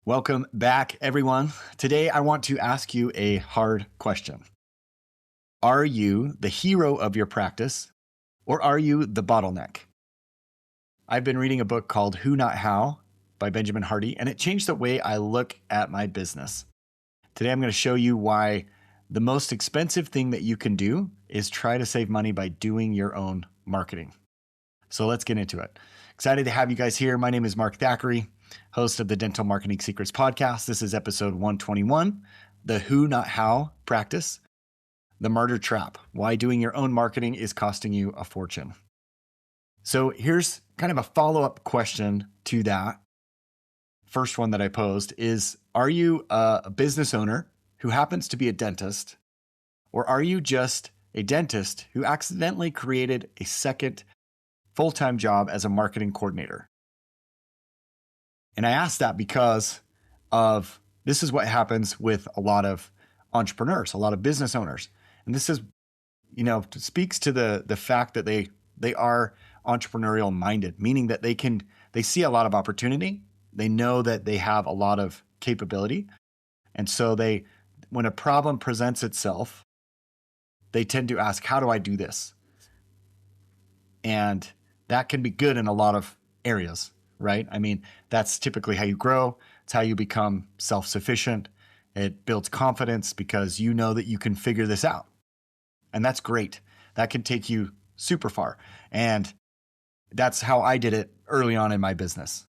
Welcome back, everyone. Today, I want to ask you a hard question. Are you the hero of your practice, or are you the bottleneck? I've been reading a book called Who Not How by Benjamin Hardy, and it changed the way I look at my business. Today, I'm going to show you why the most expensive thing that you can do is try to save money by doing your own marketing. So let's get into it. Excited to have you guys here. My name is Mark Thackeray, host of the Dental Marketing Secrets podcast. This is episode 121, the Who Not How practice, the martyr trap, why doing your own marketing is costing you a fortune. So here's kind of a follow-up question to that. First one that I posed is, are you a business owner who happens to be a dentist, or are you just a dentist who accidentally created a second full-time job as a marketing coordinator? And I asked that because of this is what happens with a lot of entrepreneurs, a lot of business owners. And this is, speaks to the fact that they are entrepreneurial minded, meaning that they see a lot of opportunity. They know that they have a lot of capability. And so when a problem presents itself, they tend to ask, how do I do this? And that can be good in a lot of areas, right? I mean, that's typically how you grow. It's how you become self-sufficient. It builds confidence because you know that you can figure this out. And that's great. That can take you super far. And that's how I did it early on in my business.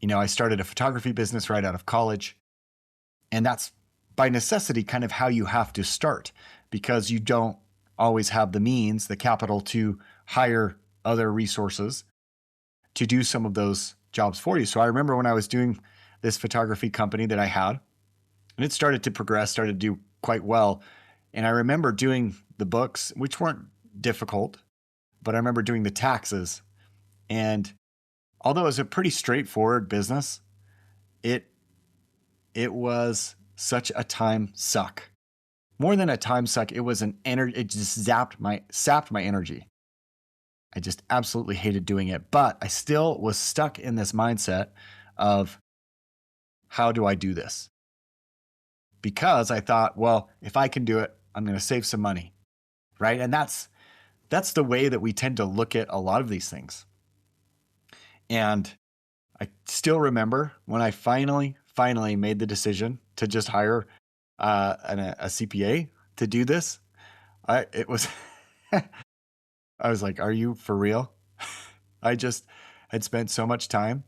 I started a photography business right out of college. And that's by necessity kind of how you have to start, because you don't always have the means, the capital to hire other resources to do some of those jobs for you. So I remember when I was doing this photography company that I had, and it started to progress, started to do quite well. And I remember doing the books, which weren't difficult, but I remember doing the taxes. And although it was a pretty straightforward business, it was such a time suck. More than a time suck, it was an energy. It just sapped my energy. I just absolutely hated doing it, but I still was stuck in this mindset of, how do I do this? Because I thought, well, if I can do it, I'm going to save some money, right? And that's the way that we tend to look at a lot of these things. And I still remember when I finally made the decision to just hire a CPA to do this. I was like, are you for real? I just had spent so much time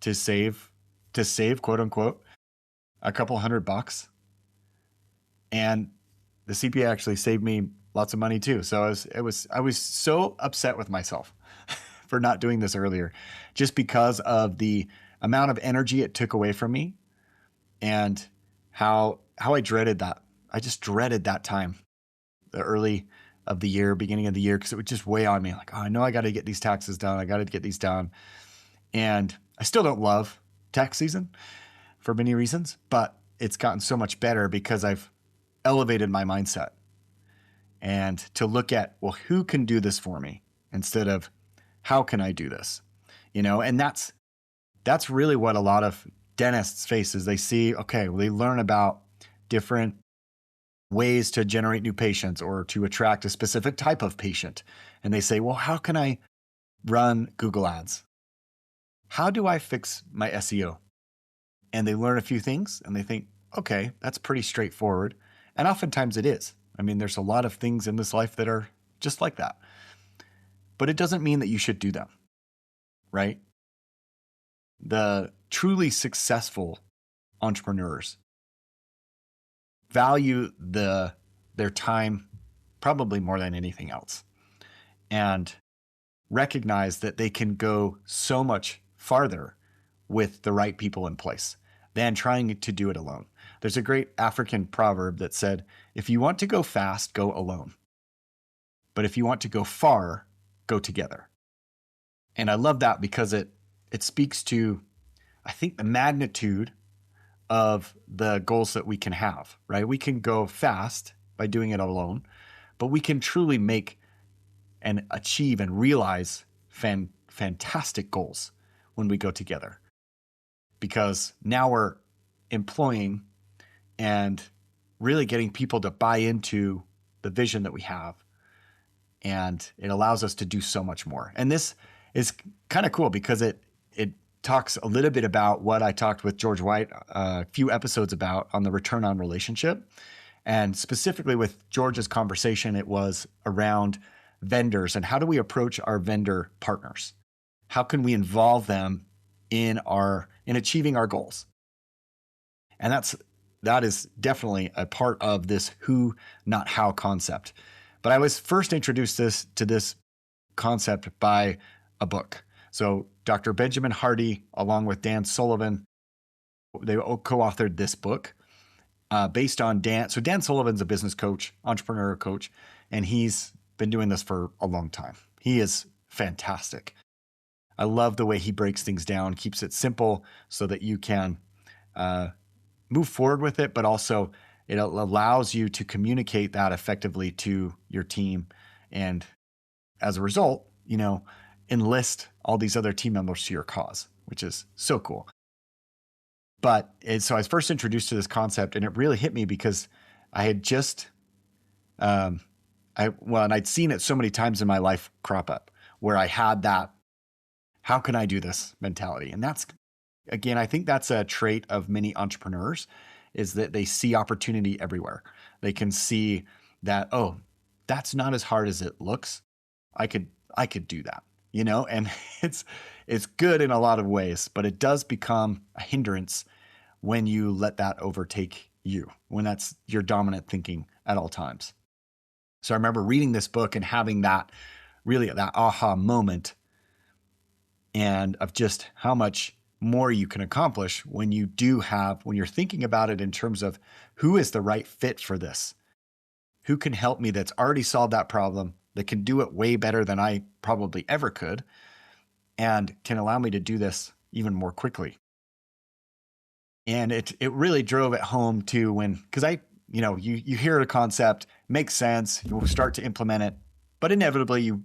to save, quote unquote, a couple $100. And the CPA actually saved me lots of money too. So I was so upset with myself for not doing this earlier, just because of the amount of energy it took away from me and how I dreaded that. I just dreaded that time, the early of the year, beginning of the year, because it would just weigh on me. Like, oh, I know I got to get these taxes done. I got to get these done. And I still don't love tax season for many reasons, but it's gotten so much better because I've elevated my mindset and to look at, well, who can do this for me instead of how can I do this? And that's really what a lot of dentists face is they see, okay, well, they learn about different ways to generate new patients or to attract a specific type of patient. And they say, well, how can I run Google ads? How do I fix my SEO? And they learn a few things and they think, okay, that's pretty straightforward. And oftentimes it is. I mean, there's a lot of things in this life that are just like that. But it doesn't mean that you should do them, right? The truly successful entrepreneurs value their time probably more than anything else, and recognize that they can go so much farther with the right people in place than trying to do it alone. There's a great African proverb that said, if you want to go fast, go alone. But if you want to go far, go together. And I love that because it speaks to, I think, the magnitude of the goals that we can have, right? We can go fast by doing it alone, but we can truly make and achieve and realize fantastic goals when we go together. because now we're employing and really getting people to buy into the vision that we have. And it allows us to do so much more. And this is kind of cool because it talks a little bit about what I talked with George White a few episodes about on the return on relationship. And specifically with George's conversation, it was around vendors and how do we approach our vendor partners? How can we involve them in achieving our goals? And that is definitely a part of this who, not how concept. But I was first introduced to this concept by a book. So Dr. Benjamin Hardy, along with Dan Sullivan, they co-authored this book based on Dan. So Dan Sullivan's a business coach, entrepreneur coach, and he's been doing this for a long time. He is fantastic. I love the way he breaks things down, keeps it simple so that you can move forward with it, but also it allows you to communicate that effectively to your team. And as a result, enlist all these other team members to your cause, which is so cool. But so I was first introduced to this concept, and it really hit me because I had just, and I'd seen it so many times in my life crop up where I had that, how can I do this mentality? And that's, again, I think that's a trait of many entrepreneurs, is that they see opportunity everywhere. They can see that, oh, that's not as hard as it looks. I could do that, and it's good in a lot of ways, but it does become a hindrance when you let that overtake you, when that's your dominant thinking at all times. So I remember reading this book and having that aha moment, and of just how much more you can accomplish when you're thinking about it in terms of who is the right fit for this, who can help me that's already solved that problem, that can do it way better than I probably ever could, and can allow me to do this even more quickly. And it really drove it home too because you hear a concept, makes sense, you start to implement it, but inevitably you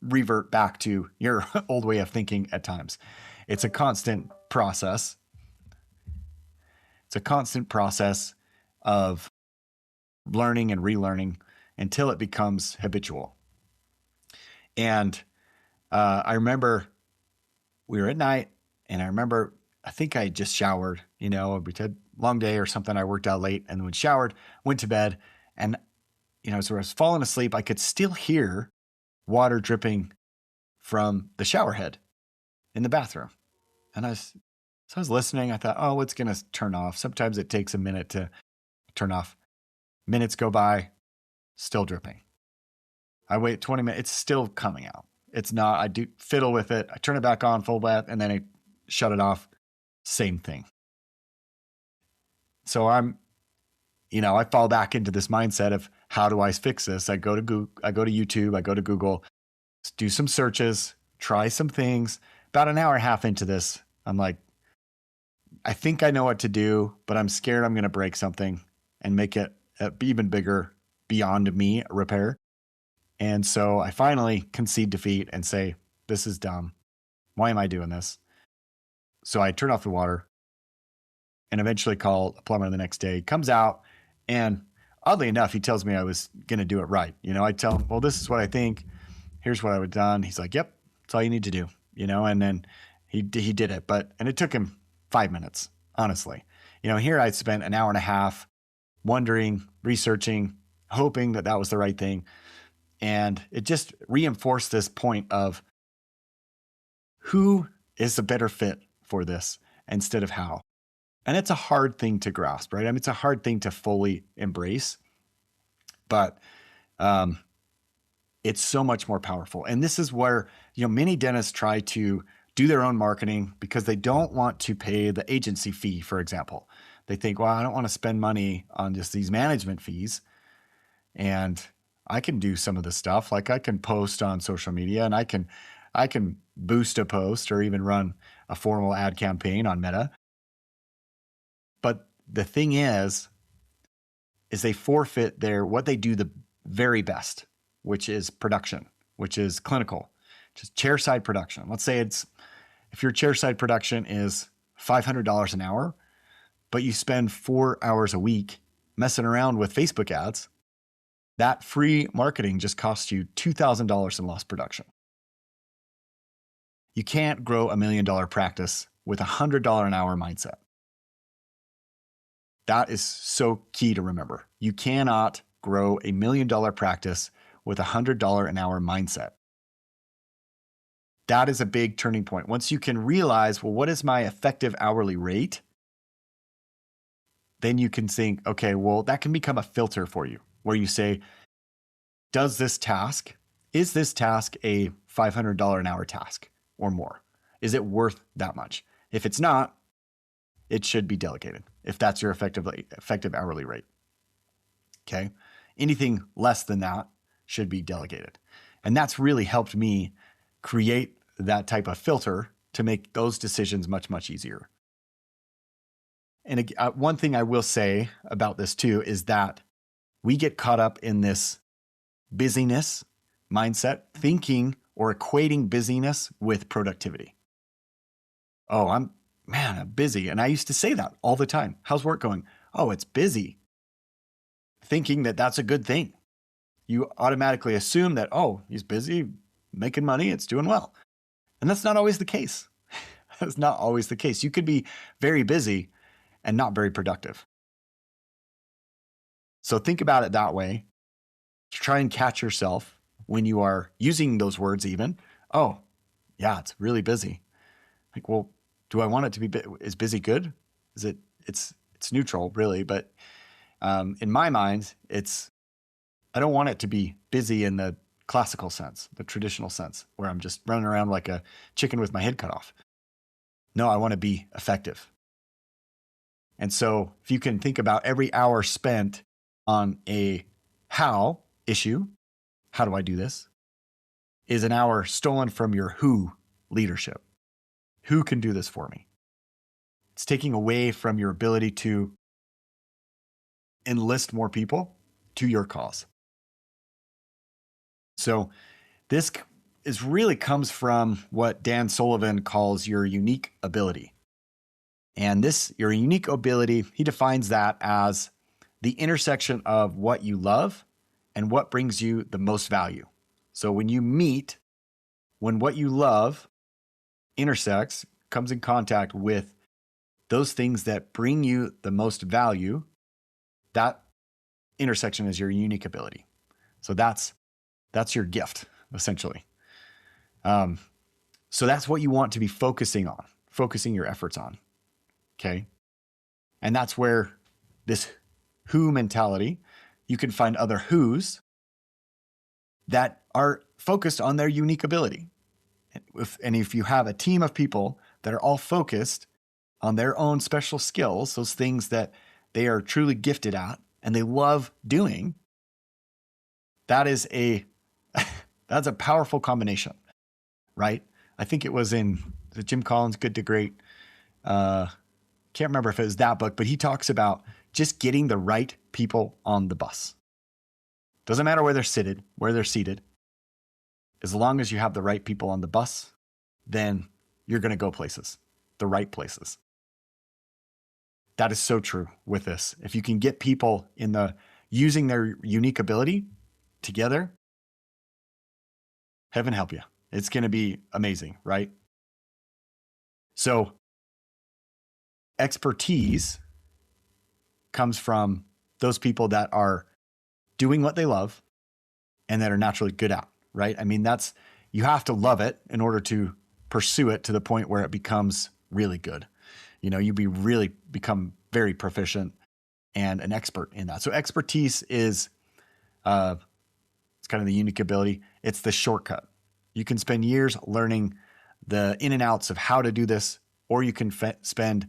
revert back to your old way of thinking at times. It's a constant process. It's a constant process of learning and relearning until it becomes habitual. And I remember we were at night, and I think I just showered, we had a long day or something. I worked out late and then showered, went to bed. And, so I was falling asleep. I could still hear water dripping from the shower head in the bathroom. And I was listening. I thought, oh, it's going to turn off. Sometimes it takes a minute to turn off. Minutes go by, still dripping. I wait 20 minutes. It's still coming out. It's not. I do fiddle with it. I turn it back on full blast, and then I shut it off. Same thing. So I fall back into this mindset of how do I fix this? I go to YouTube, I go to Google, do some searches, try some things. About an hour and a half into this, I'm like, I think I know what to do, but I'm scared I'm going to break something and make it even bigger beyond me repair. And so I finally concede defeat and say, this is dumb. Why am I doing this? So I turn off the water and eventually call a plumber the next day. He comes out, and oddly enough, he tells me I was going to do it right. I tell him, well, this is what I think. Here's what I would have done. He's like, yep, that's all you need to do, and then he did it. And it took him 5 minutes, honestly. Here I spent an hour and a half wondering, researching, hoping that was the right thing. And it just reinforced this point of who is the better fit for this instead of how. And it's a hard thing to grasp, right? It's a hard thing to fully embrace, but it's so much more powerful. And this is where, many dentists try to do their own marketing because they don't want to pay the agency fee, for example. They think, well, I don't want to spend money on just these management fees. And I can do some of the stuff. Like I can post on social media, and I can boost a post or even run a formal ad campaign on Meta. But the thing is they forfeit what they do the very best, which is production, which is clinical, just chairside production. Let's say if your chairside production is $500 an hour, but you spend 4 hours a week messing around with Facebook ads, that free marketing just costs you $2,000 in lost production. You can't grow $1 million practice with a $100 an hour mindset. That is so key to remember. You cannot grow $1 million practice with a $100 an hour mindset. That is a big turning point. Once you can realize, well, what is my effective hourly rate? Then you can think, okay, well, that can become a filter for you where you say, is this task a $500 an hour task or more? Is it worth that much? If it's not, it should be delegated if that's your effective hourly rate. Okay. Anything less than that should be delegated. And that's really helped me create that type of filter to make those decisions much, much easier. And one thing I will say about this too is that we get caught up in this busyness mindset, thinking or equating busyness with productivity. Oh, I'm busy. And I used to say that all the time. How's work going? Oh, it's busy. Thinking that that's a good thing. You automatically assume that, oh, he's busy, making money, it's doing well. And that's not always the case. That's not always the case. You could be very busy and not very productive. So think about it that way. Try and catch yourself when you are using those words even. Oh, yeah, it's really busy. Like, well, do I want it to be, is busy good? It's neutral really, but in my mind, I don't want it to be busy in the classical sense, the traditional sense, where I'm just running around like a chicken with my head cut off. No, I want to be effective. And so if you can think about every hour spent on a how issue, how do I do this, is an hour stolen from your who leadership. Who can do this for me? It's taking away from your ability to enlist more people to your cause. So this really comes from what Dan Sullivan calls your unique ability. And your unique ability, he defines that as the intersection of what you love and what brings you the most value. So when what you love intersects, comes in contact with those things that bring you the most value, that intersection is your unique ability. So that's your gift, essentially. So that's what you want to be focusing your efforts on. Okay. And that's where this who mentality, you can find other who's that are focused on their unique ability. And if you have a team of people that are all focused on their own special skills, those things that they are truly gifted at and they love doing, that's a powerful combination, right? I think it was in the Jim Collins Good to Great. Can't remember if it was that book, but he talks about just getting the right people on the bus. Doesn't matter where they're seated. As long as you have the right people on the bus, then you're going to go places, the right places. That is so true with this. If you can get people using their unique ability together, heaven help you. It's going to be amazing, right? So expertise comes from those people that are doing what they love and that are naturally good at, right? I mean, you have to love it in order to pursue it to the point where it becomes really good. You really become very proficient and an expert in that. So expertise is, it's kind of the unique ability. It's the shortcut. You can spend years learning the in and outs of how to do this, or you can spend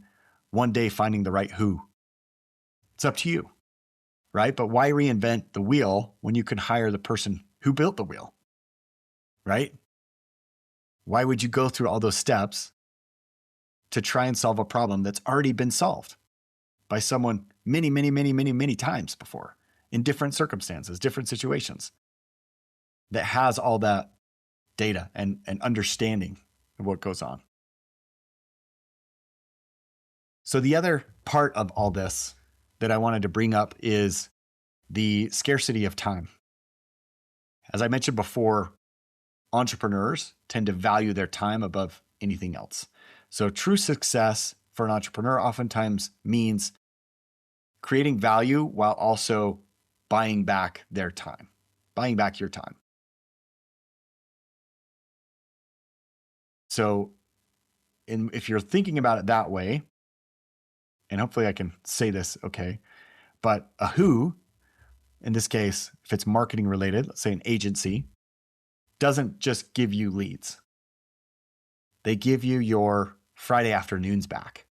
one day finding the right who. It's up to you, right? But why reinvent the wheel when you can hire the person who built the wheel, right? Why would you go through all those steps to try and solve a problem that's already been solved by someone many, many, many, many, many times before in different circumstances, different situations, that has all that data and understanding of what goes on? So the other part of all this that I wanted to bring up is the scarcity of time. As I mentioned before, entrepreneurs tend to value their time above anything else. So true success for an entrepreneur oftentimes means creating value while also buying back their time, buying back your time. So if you're thinking about it that way, and hopefully I can say this okay, but a who, in this case, if it's marketing related, let's say an agency, doesn't just give you leads. They give you your Friday afternoons back.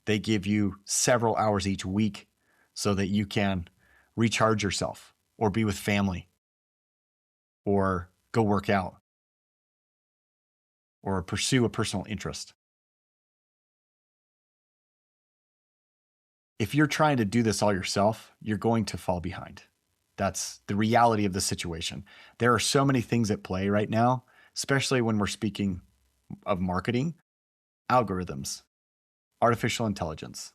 They give you several hours each week so that you can recharge yourself or be with family or go work out or pursue a personal interest. If you're trying to do this all yourself, you're going to fall behind. That's the reality of the situation. There are so many things at play right now, especially when we're speaking of marketing, algorithms, artificial intelligence.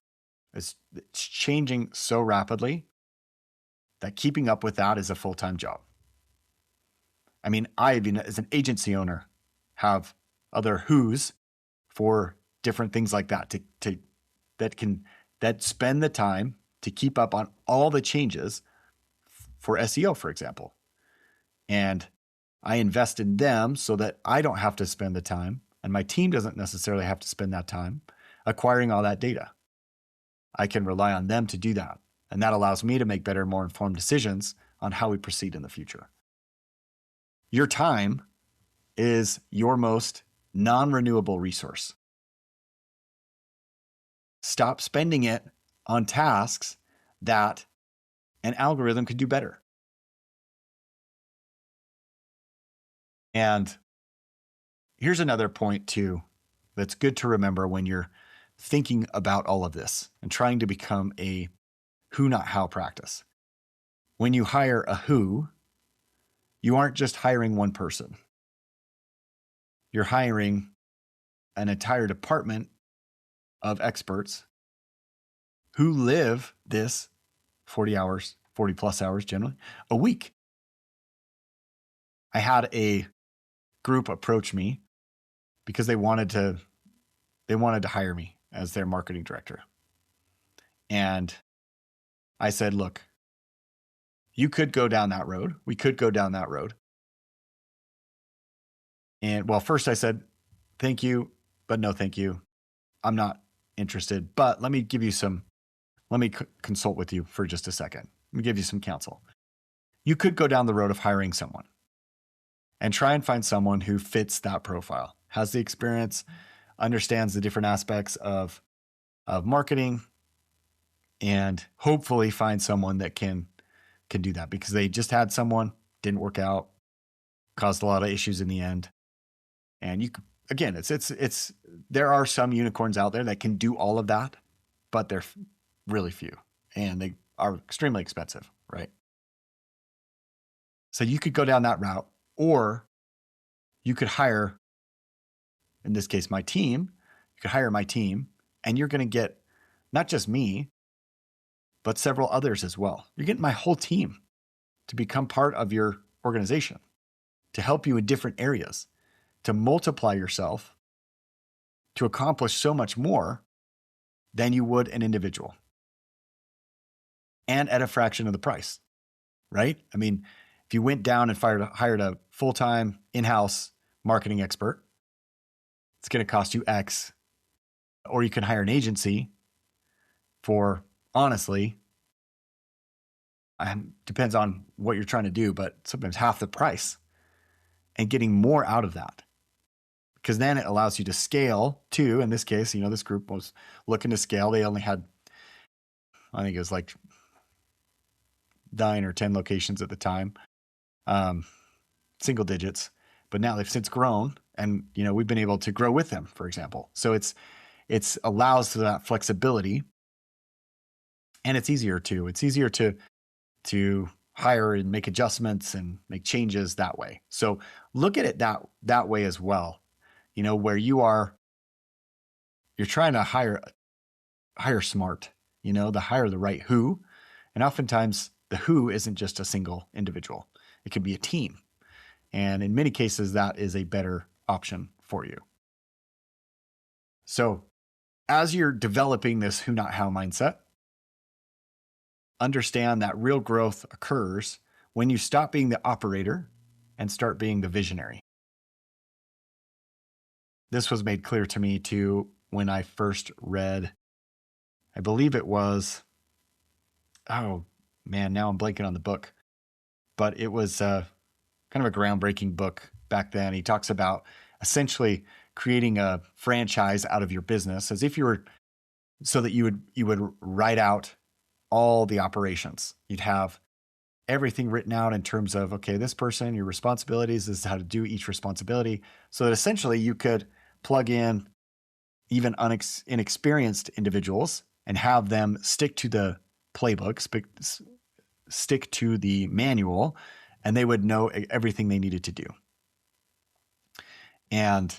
It's changing so rapidly that keeping up with that is a full-time job. I mean, I, as an agency owner, have other who's for different things like that that spend the time to keep up on all the changes for SEO, for example. And I invest in them so that I don't have to spend the time, and my team doesn't necessarily have to spend that time acquiring all that data. I can rely on them to do that. And that allows me to make better, more informed decisions on how we proceed in the future. Your time is your most non-renewable resource. Stop spending it on tasks that an algorithm could do better. And here's another point too that's good to remember when you're thinking about all of this and trying to become a who, not how practice. When you hire a who, you aren't just hiring one person. You're hiring an entire department of experts who live this 40 hours, 40 plus hours generally, a week. I had a group approach me because they wanted to hire me as their marketing director. And I said, look, you could go down that road. We could go down that road. And well, first I said, thank you, but no, thank you. I'm not interested, but let me consult with you for just a second. Let me give you some counsel. You could go down the road of hiring someone and try and find someone who fits that profile, has the experience, understands the different aspects of marketing, and hopefully find someone that can do that, because they just had someone, didn't work out, caused a lot of issues in the end. And you again, it's there are some unicorns out there that can do all of that, but they're really few and they are extremely expensive, right? So you could go down that route, or you could hire, in this case, my team. You could hire my team, and you're going to get not just me, but several others as well. You're getting my whole team to become part of your organization, to help you in different areas, to multiply yourself, to accomplish so much more than you would an individual, and at a fraction of the price, right? I mean, if you went down and hired a full-time in-house marketing expert, it's going to cost you X. Or you can hire an agency for, honestly, depends on what you're trying to do, but sometimes half the price, and getting more out of that. Because then it allows you to scale too. In this case, this group was looking to scale. They only had, I think it was like 9 or 10 locations at the time, single digits. But now they've since grown, and we've been able to grow with them, for example. So it's allows for that flexibility, and it's easier too. It's easier to hire and make adjustments and make changes that way. So look at it that way as well. Where you're trying to hire hire smart, to hire the right who. And oftentimes the who isn't just a single individual. It could be a team. And in many cases, that is a better option for you. So as you're developing this who, not how mindset, understand that real growth occurs when you stop being the operator and start being the visionary. This was made clear to me too when I first read, I believe it was, oh man, now I'm blanking on the book, but it was kind of a groundbreaking book back then. He talks about essentially creating a franchise out of your business as if you were, so that you would write out all the operations. You'd have everything written out in terms of, okay, this person, your responsibilities, this is how to do each responsibility, so that essentially you could plug in even inexperienced individuals and have them stick to the playbooks, stick to the manual, and they would know everything they needed to do. And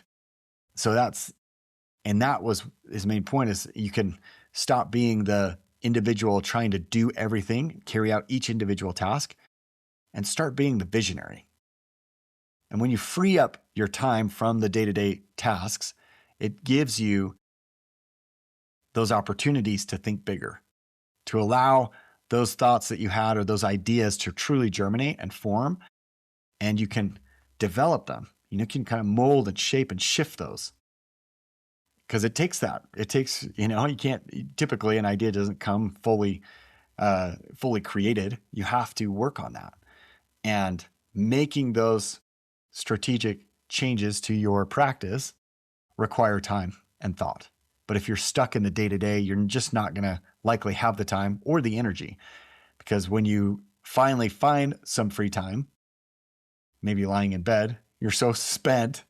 so that was his main point, is you can stop being the individual trying to do everything, carry out each individual task, and start being the visionary. And when you free up your time from the day-to-day tasks, it gives you those opportunities to think bigger, to allow those thoughts that you had or those ideas to truly germinate and form, and you can develop them. You can kind of mold and shape and shift those. Because it takes that. It takes, you can't, typically an idea doesn't come fully created. You have to work on that. And making those strategic changes to your practice require time and thought. But if you're stuck in the day-to-day, you're just not going to likely have the time or the energy. Because when you finally find some free time, maybe lying in bed, you're so spent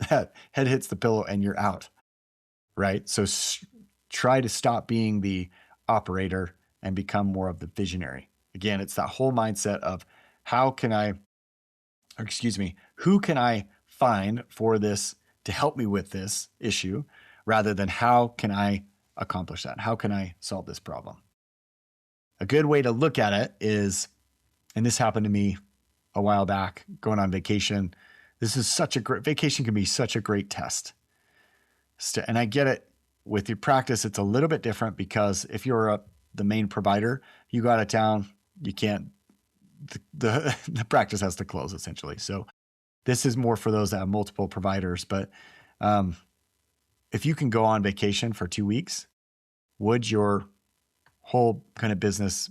that head hits the pillow and you're out. Right? So try to stop being the operator and become more of the visionary. Again, it's that whole mindset of who can I find for this to help me with this issue, rather than how can I accomplish that? How can I solve this problem? A good way to look at it is, and this happened to me a while back going on vacation. Vacation can be such a great test. And I get it, with your practice, it's a little bit different, because if you're the main provider, you go out of town, you can't, the practice has to close essentially. So this is more for those that have multiple providers. But if you can go on vacation for 2 weeks, would your whole kind of business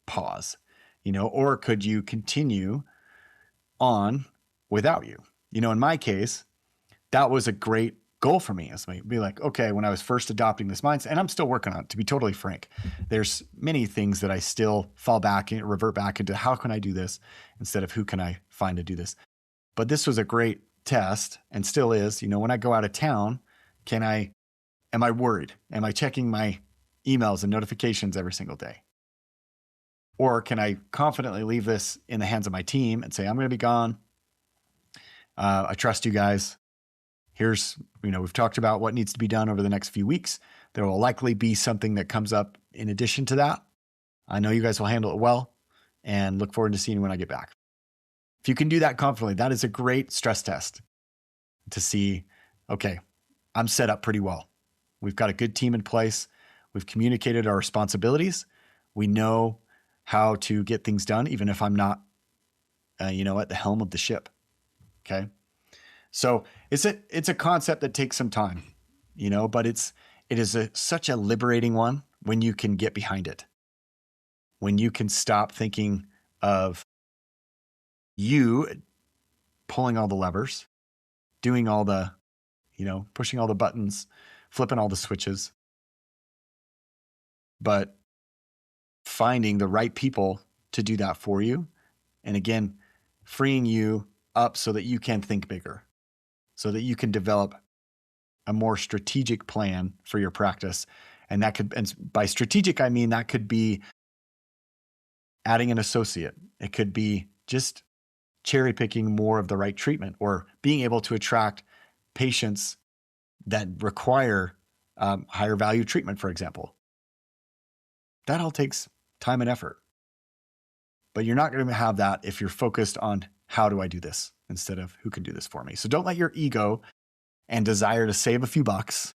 pause, or could you continue on without you? In my case, that was a great goal for me, is be like, okay, when I was first adopting this mindset, and I'm still working on it, to be totally frank, there's many things that I still revert back into, how can I do this instead of who can I find to do this? But this was a great test, and still is. When I go out of town, am I worried? Am I checking my emails and notifications every single day? Or can I confidently leave this in the hands of my team and say, I'm going to be gone. I trust you guys. Here's, we've talked about what needs to be done over the next few weeks. There will likely be something that comes up in addition to that. I know you guys will handle it well, and look forward to seeing you when I get back. If you can do that confidently, that is a great stress test to see, okay, I'm set up pretty well. We've got a good team in place. We've communicated our responsibilities. We know how to get things done, even if I'm not, at the helm of the ship. Okay. So it's a concept that takes some time, but it is such a liberating one when you can get behind it. When you can stop thinking of you pulling all the levers, doing all the, pushing all the buttons, flipping all the switches, but finding the right people to do that for you. And again, freeing you up so that you can think bigger, so that you can develop a more strategic plan for your practice. And by strategic, I mean, that could be adding an associate. It could be just cherry picking more of the right treatment, or being able to attract patients that require higher value treatment, for example. That all takes time and effort. But you're not going to have that if you're focused on how do I do this instead of who can do this for me. So don't let your ego and desire to save a few bucks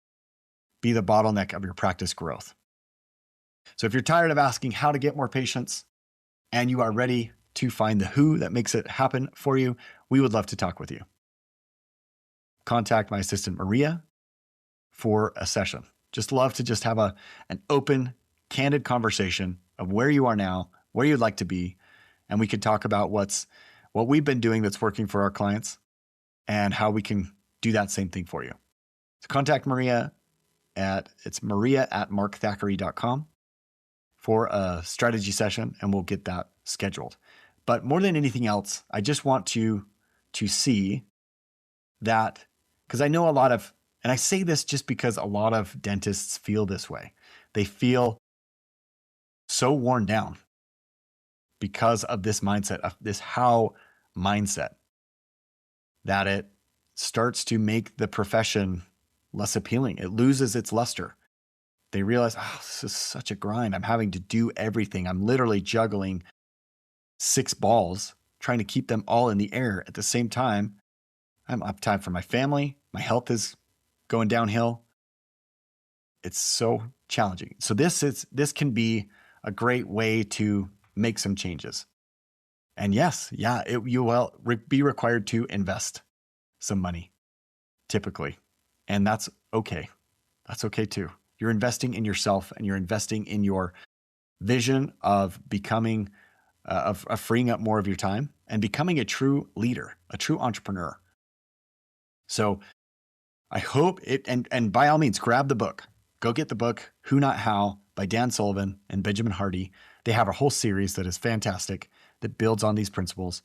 be the bottleneck of your practice growth. So if you're tired of asking how to get more patients and you are ready to find the who that makes it happen for you, we would love to talk with you. Contact my assistant Maria for a session. Just love to just have an open, candid conversation of where you are now, where you'd like to be, and we could talk about what we've been doing that's working for our clients and how we can do that same thing for you. So contact Maria it's maria@markthackeray.com for a strategy session, and we'll get that scheduled. But more than anything else, I just want to see that, because I know and I say this just because a lot of dentists feel this way. They feel so worn down because of this mindset, of this how mindset, that it starts to make the profession less appealing. It loses its luster. They realize, this is such a grind. I'm having to do everything. I'm literally juggling 6 balls, trying to keep them all in the air at the same time. I'm up time for my family. My health is going downhill. It's so challenging. So this can be a great way to make some changes. And yes, you will be required to invest some money, typically. And that's okay. That's okay too. You're investing in yourself, and you're investing in your vision of becoming, of freeing up more of your time and becoming a true leader, a true entrepreneur. So I hope and by all means, grab the book. Go get the book, Who Not How by Dan Sullivan and Benjamin Hardy. They have a whole series that is fantastic that builds on these principles.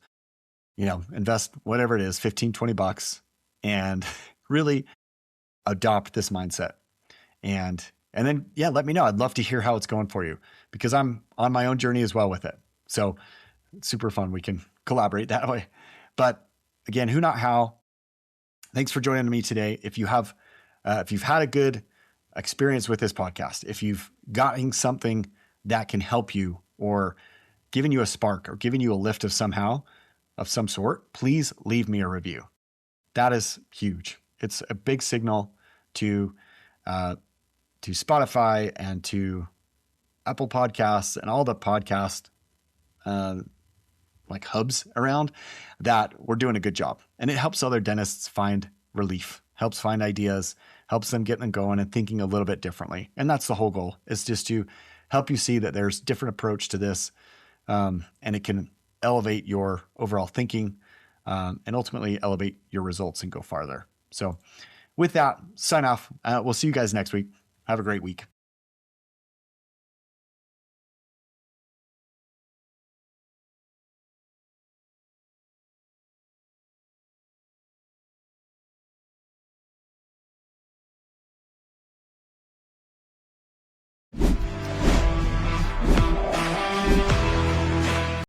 Invest whatever it is, 15, 20 bucks, and really adopt this mindset. And then, let me know. I'd love to hear how it's going for you, because I'm on my own journey as well with it. So it's super fun. We can collaborate that way. But again, Who Not How. Thanks for joining me today. If you've had a good experience with this podcast, if you've gotten something that can help you, or given you a spark, or given you a lift of some sort, please leave me a review. That is huge. It's a big signal to Spotify and to Apple Podcasts and all the podcast like hubs around, that we're doing a good job. And it helps other dentists find relief, helps find ideas, helps them get them going and thinking a little bit differently. And that's the whole goal, is just to help you see that there's a different approach to this, and it can elevate your overall thinking, and ultimately elevate your results and go farther. So with that, sign off. We'll see you guys next week. Have a great week.